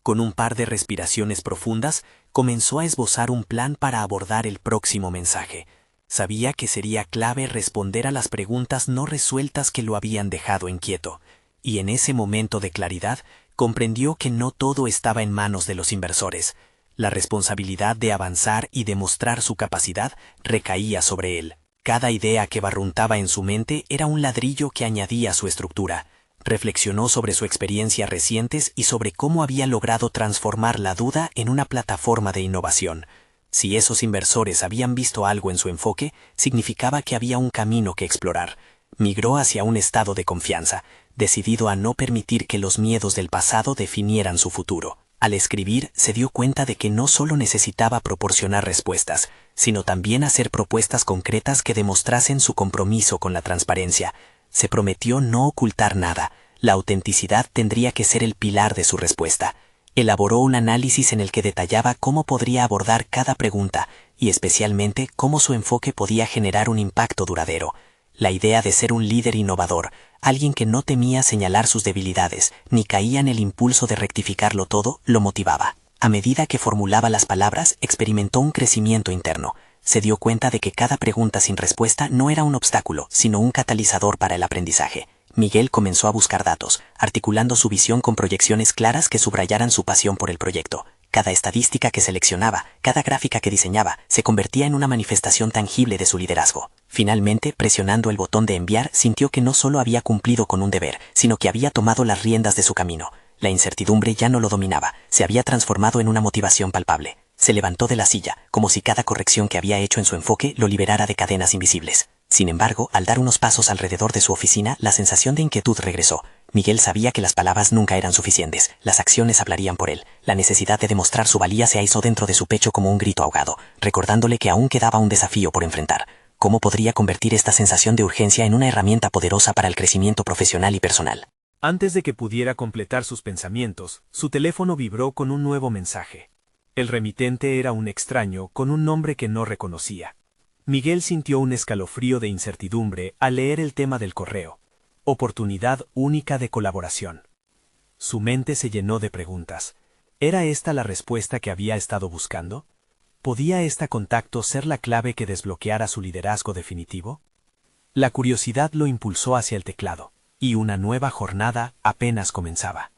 Con un par de respiraciones profundas, comenzó a esbozar un plan para abordar el próximo mensaje. Sabía que sería clave responder a las preguntas no resueltas que lo habían dejado inquieto, y en ese momento de claridad comprendió que no todo estaba en manos de los inversores. La responsabilidad de avanzar y demostrar su capacidad recaía sobre él. Cada idea que barruntaba en su mente era un ladrillo que añadía a su estructura. Reflexionó sobre su experiencia recientes y sobre cómo había logrado transformar la duda en una plataforma de innovación. Si esos inversores habían visto algo en su enfoque, significaba que había un camino que explorar. Migró hacia un estado de confianza, decidido a no permitir que los miedos del pasado definieran su futuro. Al escribir, se dio cuenta de que no solo necesitaba proporcionar respuestas, sino también hacer propuestas concretas que demostrasen su compromiso con la transparencia. Se prometió no ocultar nada. La autenticidad tendría que ser el pilar de su respuesta. Elaboró un análisis en el que detallaba cómo podría abordar cada pregunta y especialmente cómo su enfoque podía generar un impacto duradero. La idea de ser un líder innovador, alguien que no temía señalar sus debilidades ni caía en el impulso de rectificarlo todo, lo motivaba. A medida que formulaba las palabras, experimentó un crecimiento interno. Se dio cuenta de que cada pregunta sin respuesta no era un obstáculo, sino un catalizador para el aprendizaje. Miguel comenzó a buscar datos, articulando su visión con proyecciones claras que subrayaran su pasión por el proyecto. Cada estadística que seleccionaba, cada gráfica que diseñaba, se convertía en una manifestación tangible de su liderazgo. Finalmente, presionando el botón de enviar, sintió que no solo había cumplido con un deber, sino que había tomado las riendas de su camino. La incertidumbre ya no lo dominaba, se había transformado en una motivación palpable. Se levantó de la silla, como si cada corrección que había hecho en su enfoque lo liberara de cadenas invisibles. Sin embargo, al dar unos pasos alrededor de su oficina, la sensación de inquietud regresó. Miguel sabía que las palabras nunca eran suficientes, las acciones hablarían por él. La necesidad de demostrar su valía se ahisó dentro de su pecho como un grito ahogado, recordándole que aún quedaba un desafío por enfrentar. ¿Cómo podría convertir esta sensación de urgencia en una herramienta poderosa para el crecimiento profesional y personal? Antes de que pudiera completar sus pensamientos, su teléfono vibró con un nuevo mensaje. El remitente era un extraño con un nombre que no reconocía. Miguel sintió un escalofrío de incertidumbre al leer el tema del correo. Oportunidad única de colaboración. Su mente se llenó de preguntas. ¿Era esta la respuesta que había estado buscando? ¿Podía este contacto ser la clave que desbloqueara su liderazgo definitivo? La curiosidad lo impulsó hacia el teclado, y una nueva jornada apenas comenzaba.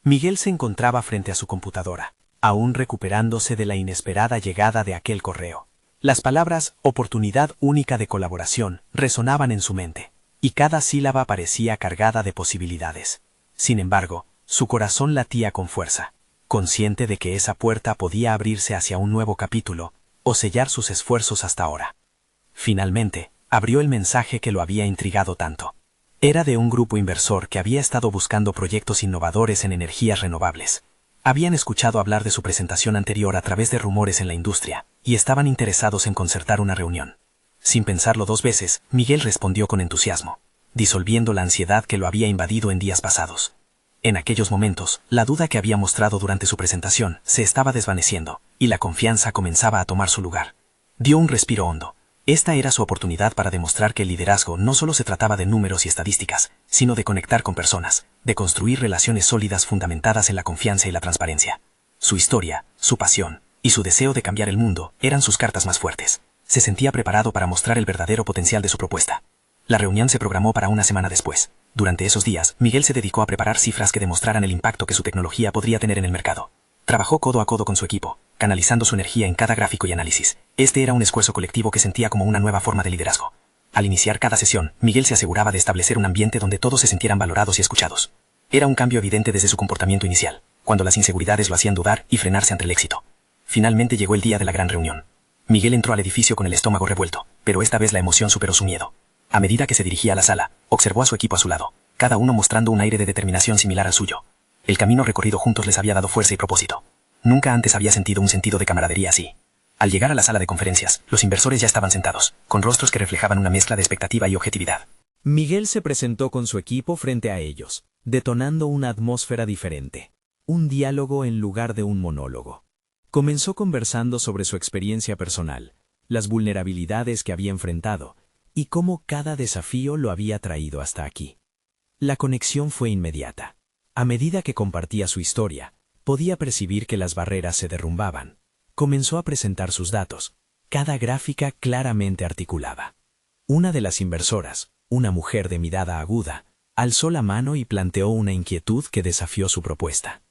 Miguel se encontraba frente a su computadora, aún recuperándose de la inesperada llegada de aquel correo. Las palabras «oportunidad única de colaboración» resonaban en su mente, y cada sílaba parecía cargada de posibilidades. Sin embargo, Su corazón latía con fuerza, consciente de que esa puerta podía abrirse hacia un nuevo capítulo, o sellar sus esfuerzos hasta ahora. Finalmente, abrió el mensaje que lo había intrigado tanto. Era de un grupo inversor que había estado buscando proyectos innovadores en energías renovables. Habían escuchado hablar de su presentación anterior a través de rumores en la industria, y estaban interesados en concertar una reunión. Sin pensarlo dos veces, Miguel respondió con entusiasmo, disolviendo la ansiedad que lo había invadido en días pasados. En aquellos momentos, la duda que había mostrado durante su presentación se estaba desvaneciendo, y la confianza comenzaba a tomar su lugar. Dio un respiro hondo. Esta era su oportunidad para demostrar que el liderazgo no solo se trataba de números y estadísticas, sino de conectar con personas, de construir relaciones sólidas fundamentadas en la confianza y la transparencia. Su historia, su pasión y su deseo de cambiar el mundo eran sus cartas más fuertes. Se sentía preparado para mostrar el verdadero potencial de su propuesta. La reunión se programó para una semana después. Durante esos días, Miguel se dedicó a preparar cifras que demostraran el impacto que su tecnología podría tener en el mercado. Trabajó codo a codo con su equipo, canalizando su energía en cada gráfico y análisis. Este era un esfuerzo colectivo que sentía como una nueva forma de liderazgo. Al iniciar cada sesión, Miguel se aseguraba de establecer un ambiente donde todos se sintieran valorados y escuchados. Era un cambio evidente desde su comportamiento inicial, cuando las inseguridades lo hacían dudar y frenarse ante el éxito. Finalmente llegó el día de la gran reunión. Miguel entró al edificio con el estómago revuelto, pero esta vez la emoción superó su miedo. A medida que se dirigía a la sala, observó a su equipo a su lado, cada uno mostrando un aire de determinación similar al suyo. El camino recorrido juntos les había dado fuerza y propósito. Nunca antes había sentido un sentido de camaradería así. Al llegar a la sala de conferencias, los inversores ya estaban sentados, con rostros que reflejaban una mezcla de expectativa y objetividad. Miguel se presentó con su equipo frente a ellos, detonando una atmósfera diferente. Un diálogo en lugar de un monólogo. Comenzó conversando sobre su experiencia personal, las vulnerabilidades que había enfrentado, y cómo cada desafío lo había traído hasta aquí. La conexión fue inmediata. A medida que compartía su historia, podía percibir que las barreras se derrumbaban. Comenzó a presentar sus datos. Cada gráfica claramente articulaba. Una de las inversoras, una mujer de mirada aguda, alzó la mano y planteó una inquietud que desafió su propuesta.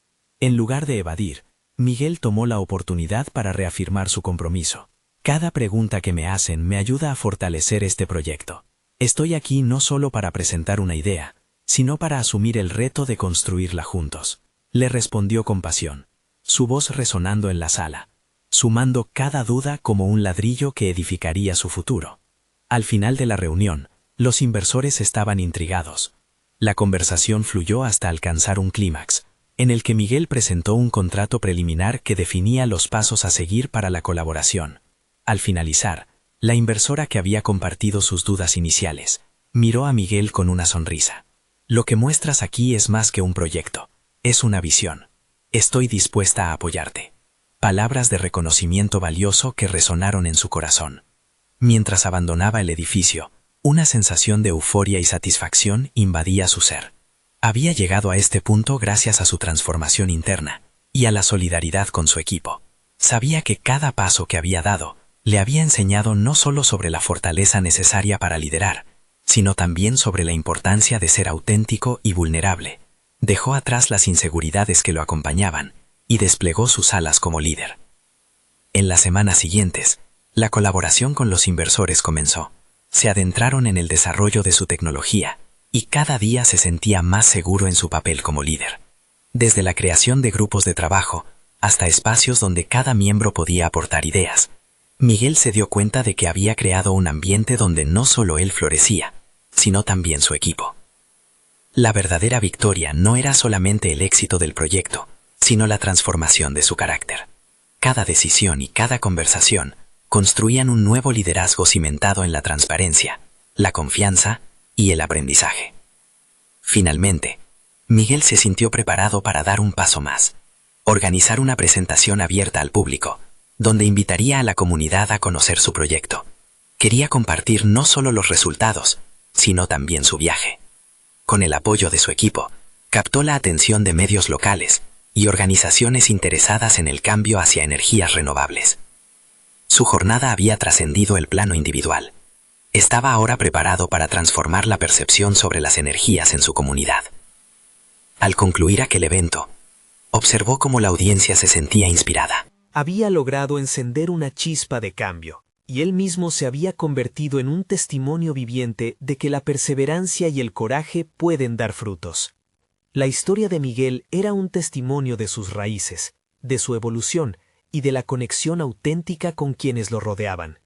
En lugar de evadir, Miguel tomó la oportunidad para reafirmar su compromiso. Cada pregunta que me hacen me ayuda a fortalecer este proyecto. Estoy aquí no solo para presentar una idea, sino para asumir el reto de construirla juntos. Le respondió con pasión, su voz resonando en la sala, sumando cada duda como un ladrillo que edificaría su futuro. Al final de la reunión, los inversores estaban intrigados. La conversación fluyó hasta alcanzar un clímax, en el que Miguel presentó un contrato preliminar que definía los pasos a seguir para la colaboración. Al finalizar, la inversora que había compartido sus dudas iniciales, miró a Miguel con una sonrisa. Lo que muestras aquí es más que un proyecto, es una visión. Estoy dispuesta a apoyarte. Palabras de reconocimiento valioso que resonaron en su corazón. Mientras abandonaba el edificio, una sensación de euforia y satisfacción invadía su ser. Había llegado a este punto gracias a su transformación interna y a la solidaridad con su equipo. Sabía que cada paso que había dado le había enseñado no solo sobre la fortaleza necesaria para liderar, sino también sobre la importancia de ser auténtico y vulnerable. Dejó atrás las inseguridades que lo acompañaban y desplegó sus alas como líder. En las semanas siguientes, la colaboración con los inversores comenzó. Se adentraron en el desarrollo de su tecnología y cada día se sentía más seguro en su papel como líder. Desde la creación de grupos de trabajo hasta espacios donde cada miembro podía aportar ideas, Miguel se dio cuenta de que había creado un ambiente donde no solo él florecía, sino también su equipo. La verdadera victoria no era solamente el éxito del proyecto, sino la transformación de su carácter. Cada decisión y cada conversación construían un nuevo liderazgo cimentado en la transparencia, la confianza y el aprendizaje. Finalmente, Miguel se sintió preparado para dar un paso más, organizar una presentación abierta al público, donde invitaría a la comunidad a conocer su proyecto. Quería compartir no solo los resultados, sino también su viaje. Con el apoyo de su equipo, captó la atención de medios locales y organizaciones interesadas en el cambio hacia energías renovables. Su jornada había trascendido el plano individual. Estaba ahora preparado para transformar la percepción sobre las energías en su comunidad. Al concluir aquel evento, observó cómo la audiencia se sentía inspirada. Había logrado encender una chispa de cambio, y él mismo se había convertido en un testimonio viviente de que la perseverancia y el coraje pueden dar frutos. La historia de Miguel era un testimonio de sus raíces, de su evolución y de la conexión auténtica con quienes lo rodeaban.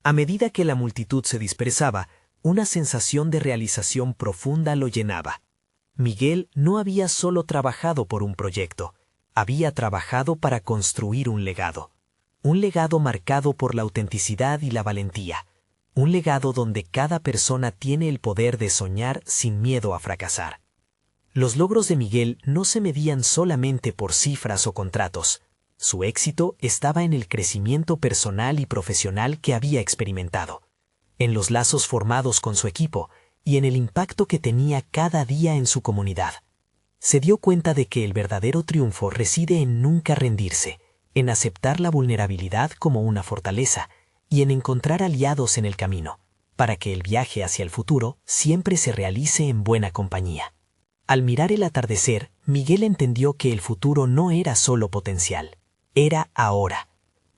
A medida que la multitud se dispersaba, una sensación de realización profunda lo llenaba. Miguel no había solo trabajado por un proyecto, había trabajado para construir un legado marcado por la autenticidad y la valentía, un legado donde cada persona tiene el poder de soñar sin miedo a fracasar. Los logros de Miguel no se medían solamente por cifras o contratos. Su éxito estaba en el crecimiento personal y profesional que había experimentado, en los lazos formados con su equipo y en el impacto que tenía cada día en su comunidad. Se dio cuenta de que el verdadero triunfo reside en nunca rendirse, en aceptar la vulnerabilidad como una fortaleza y en encontrar aliados en el camino, para que el viaje hacia el futuro siempre se realice en buena compañía. Al mirar el atardecer, Miguel entendió que el futuro no era solo potencial, era ahora.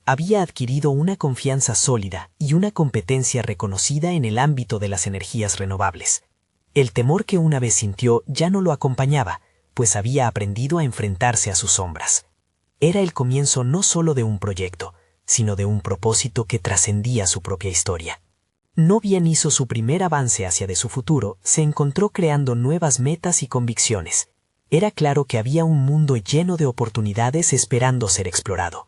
Había adquirido una confianza sólida y una competencia reconocida en el ámbito de las energías renovables. El temor que una vez sintió ya no lo acompañaba, pues había aprendido a enfrentarse a sus sombras. Era el comienzo no solo de un proyecto, sino de un propósito que trascendía su propia historia. No bien hizo su primer avance hacia de su futuro, se encontró creando nuevas metas y convicciones. Era claro que había un mundo lleno de oportunidades esperando ser explorado.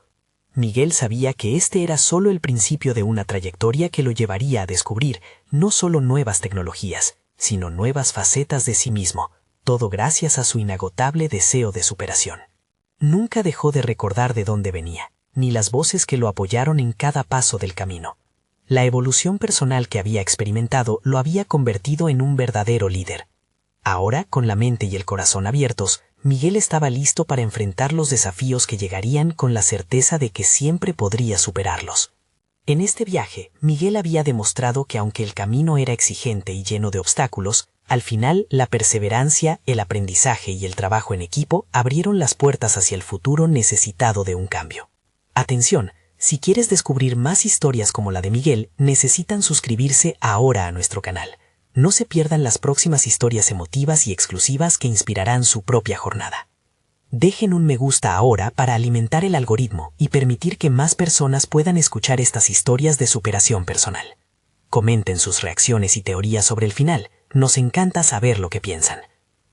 Miguel sabía que este era solo el principio de una trayectoria que lo llevaría a descubrir no solo nuevas tecnologías, sino nuevas facetas de sí mismo, todo gracias a su inagotable deseo de superación. Nunca dejó de recordar de dónde venía, ni las voces que lo apoyaron en cada paso del camino. La evolución personal que había experimentado lo había convertido en un verdadero líder. Ahora, con la mente y el corazón abiertos, Miguel estaba listo para enfrentar los desafíos que llegarían con la certeza de que siempre podría superarlos. En este viaje, Miguel había demostrado que aunque el camino era exigente y lleno de obstáculos, al final la perseverancia, el aprendizaje y el trabajo en equipo abrieron las puertas hacia el futuro necesitado de un cambio. Atención, si quieres descubrir más historias como la de Miguel, necesitan suscribirse ahora a nuestro canal. No se pierdan las próximas historias emotivas y exclusivas que inspirarán su propia jornada. Dejen un me gusta ahora para alimentar el algoritmo y permitir que más personas puedan escuchar estas historias de superación personal. Comenten sus reacciones y teorías sobre el final, nos encanta saber lo que piensan.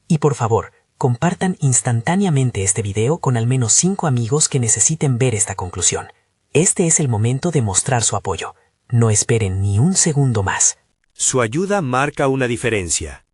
Y por favor, compartan instantáneamente este video con al menos 5 amigos que necesiten ver esta conclusión. Este es el momento de mostrar su apoyo. No esperen ni un segundo más. Su ayuda marca una diferencia.